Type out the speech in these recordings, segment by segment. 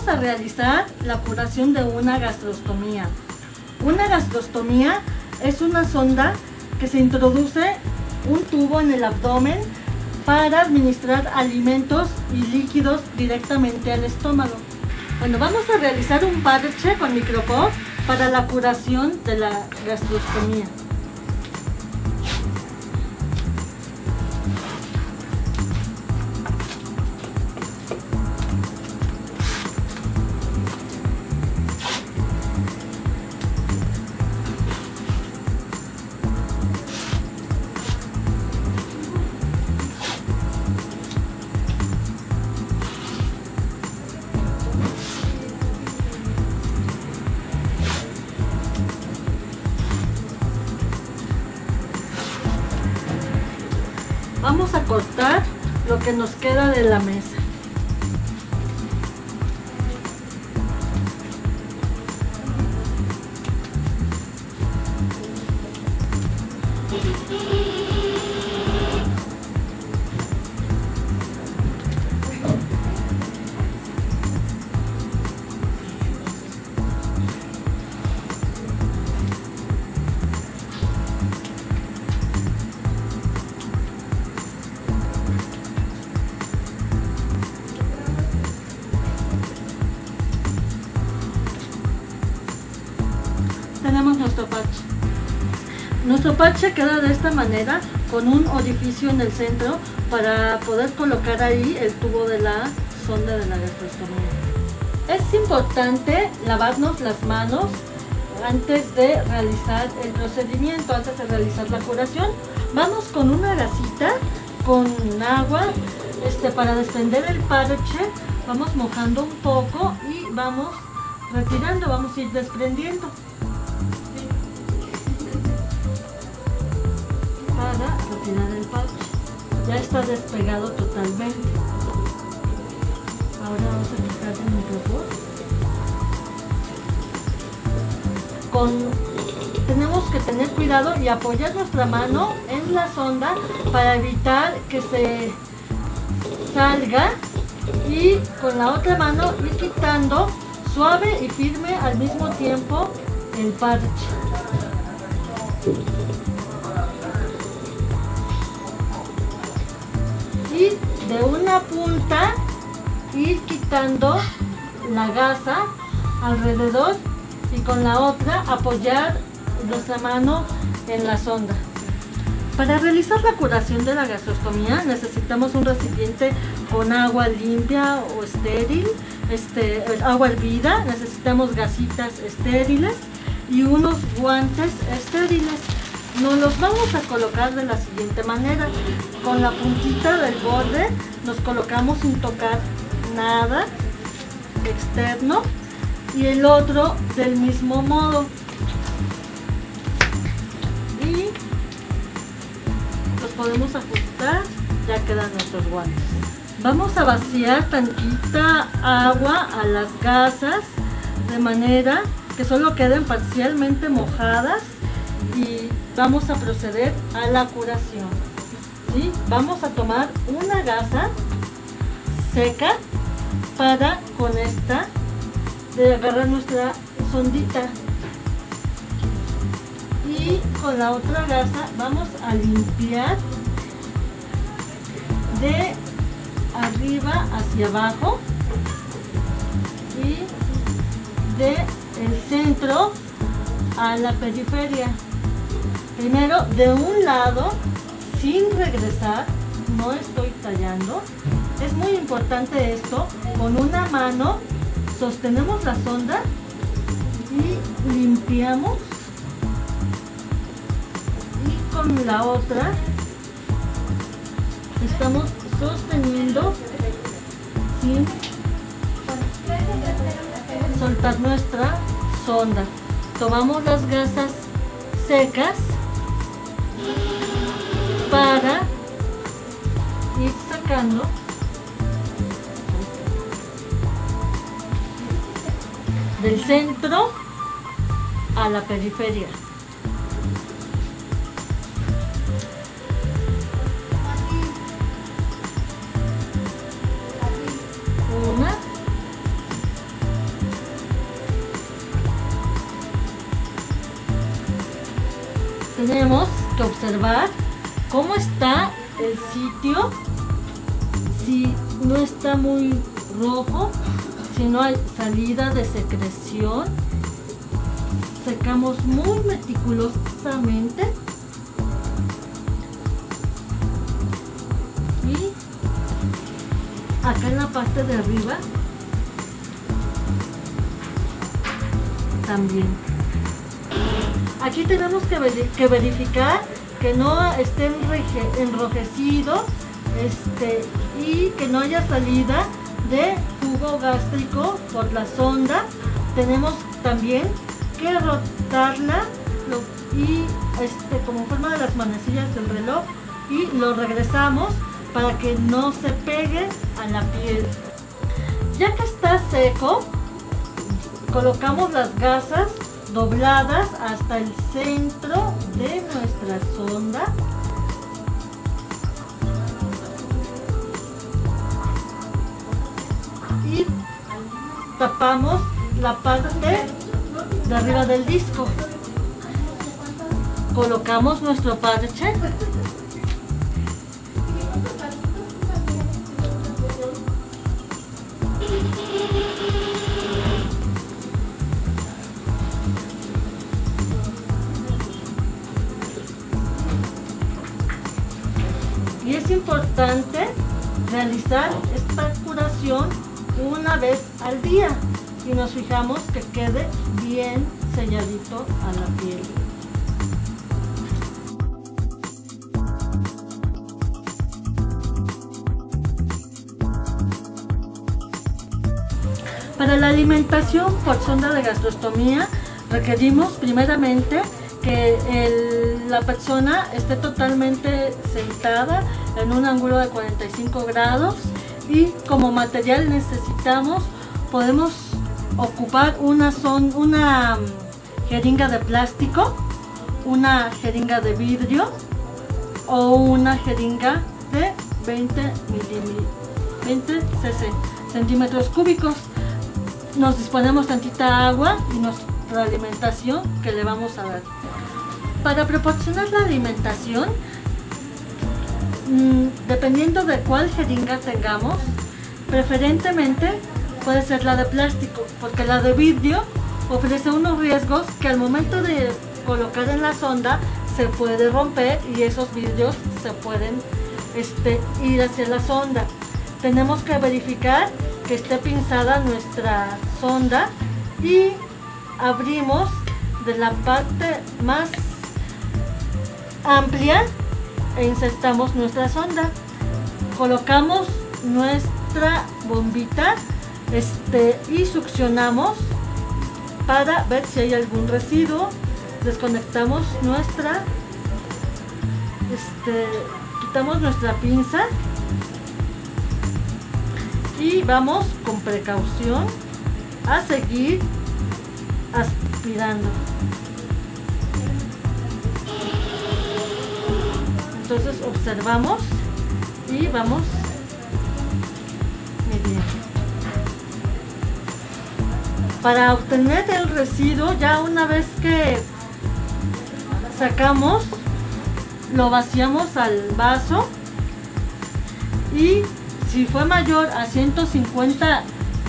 Vamos a realizar la curación de una gastrostomía. Una gastrostomía es una sonda que se introduce un tubo en el abdomen para administrar alimentos y líquidos directamente al estómago. Bueno, vamos a realizar un parche con micropor para la curación de la gastrostomía. Vamos a cortar lo que nos queda de la mesa. Tenemos nuestro parche. Nuestro parche queda de esta manera, con un orificio en el centro para poder colocar ahí el tubo de la sonda de la gastrostomía. Es importante lavarnos las manos antes de realizar el procedimiento, antes de realizar la curación. Vamos con una gasita con agua para desprender el parche. Vamos mojando un poco y vamos retirando, vamos a ir desprendiendo para retirar el parche. Ya está despegado totalmente. Ahora vamos a quitar el micrófono. Tenemos que tener cuidado y apoyar nuestra mano en la sonda para evitar que se salga, y con la otra mano ir quitando suave y firme al mismo tiempo el parche. Y de una punta ir quitando la gasa alrededor y con la otra apoyar nuestra mano en la sonda. Para realizar la curación de la gastrostomía necesitamos un recipiente con agua limpia o estéril, agua hervida, necesitamos gasitas estériles y unos guantes estériles. Nos los vamos a colocar de la siguiente manera: con la puntita del borde nos colocamos sin tocar nada externo y el otro del mismo modo, y los podemos ajustar. Ya quedan nuestros guantes. Vamos a vaciar tantita agua a las gasas de manera que solo queden parcialmente mojadas, y vamos a proceder a la curación. ¿Sí? Vamos a tomar una gasa seca para con esta agarrar nuestra sondita, y con la otra gasa vamos a limpiar de arriba hacia abajo y de el centro a la periferia. Primero de un lado, sin regresar, no estoy tallando. Es muy importante esto. Con una mano sostenemos la sonda y limpiamos, y con la otra estamos sosteniendo sin soltar nuestra sonda. Tomamos las gasas secas para ir sacando del centro a la periferia. Una tenemos que observar cómo está el sitio, si no está muy rojo, si no hay salida de secreción. Secamos muy meticulosamente y acá en la parte de arriba también. Aquí tenemos que verificar que no esté enrojecido y que no haya salida de jugo gástrico por la sonda. Tenemos también que rotarla y como forma de las manecillas del reloj, y lo regresamos para que no se pegue a la piel. Ya que está seco, colocamos las gasas dobladas hasta el centro de nuestra sonda. Y tapamos la parte de arriba del disco. Colocamos nuestro parche. Y es importante realizar esta curación una vez al día y nos fijamos que quede bien selladito a la piel. Para la alimentación por sonda de gastrostomía requerimos primeramente que la persona esté totalmente sentada en un ángulo de 45 grados y como material podemos ocupar una jeringa de plástico, una jeringa de vidrio o una jeringa de 20 centímetros cúbicos. Nos disponemos tantita agua y nuestra alimentación que le vamos a dar. Para proporcionar la alimentación, dependiendo de cuál jeringa tengamos, preferentemente puede ser la de plástico, porque la de vidrio ofrece unos riesgos que al momento de colocar en la sonda se puede romper y esos vidrios se pueden ir hacia la sonda. Tenemos que verificar que esté pinzada nuestra sonda y abrimos de la parte más amplia e insertamos nuestra sonda. Colocamos nuestra bombita y succionamos para ver si hay algún residuo. Desconectamos quitamos nuestra pinza y vamos con precaución a seguir aspirando. Entonces observamos y vamos midiendo. Para obtener el residuo, ya una vez que sacamos, lo vaciamos al vaso y si fue mayor a 150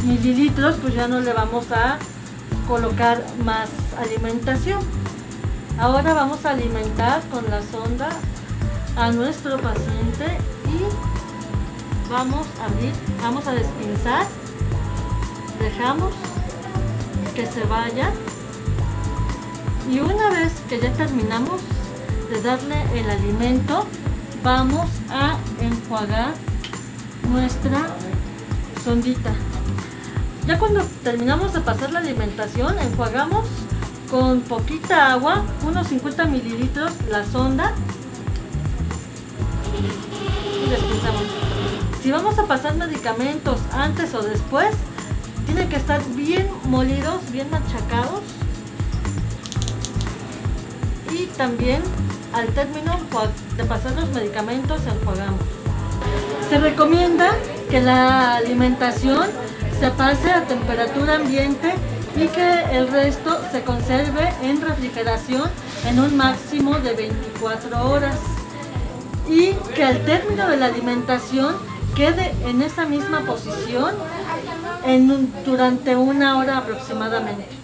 mililitros, pues ya no le vamos a colocar más alimentación. Ahora vamos a alimentar con la sonda a nuestro paciente y vamos a abrir, vamos a despinzar, dejamos que se vaya y una vez que ya terminamos de darle el alimento, vamos a enjuagar nuestra sondita. Ya cuando terminamos de pasar la alimentación, enjuagamos con poquita agua, unos 50 mililitros, la sonda y despinzamos. Si vamos a pasar medicamentos antes o después, tienen que estar bien molidos, bien machacados, y también al término de pasar los medicamentos enjuagamos. Se recomienda que la alimentación se pase a temperatura ambiente y que el resto se conserve en refrigeración en un máximo de 24 horas y que al término de la alimentación quede en esa misma posición durante 1 hora aproximadamente.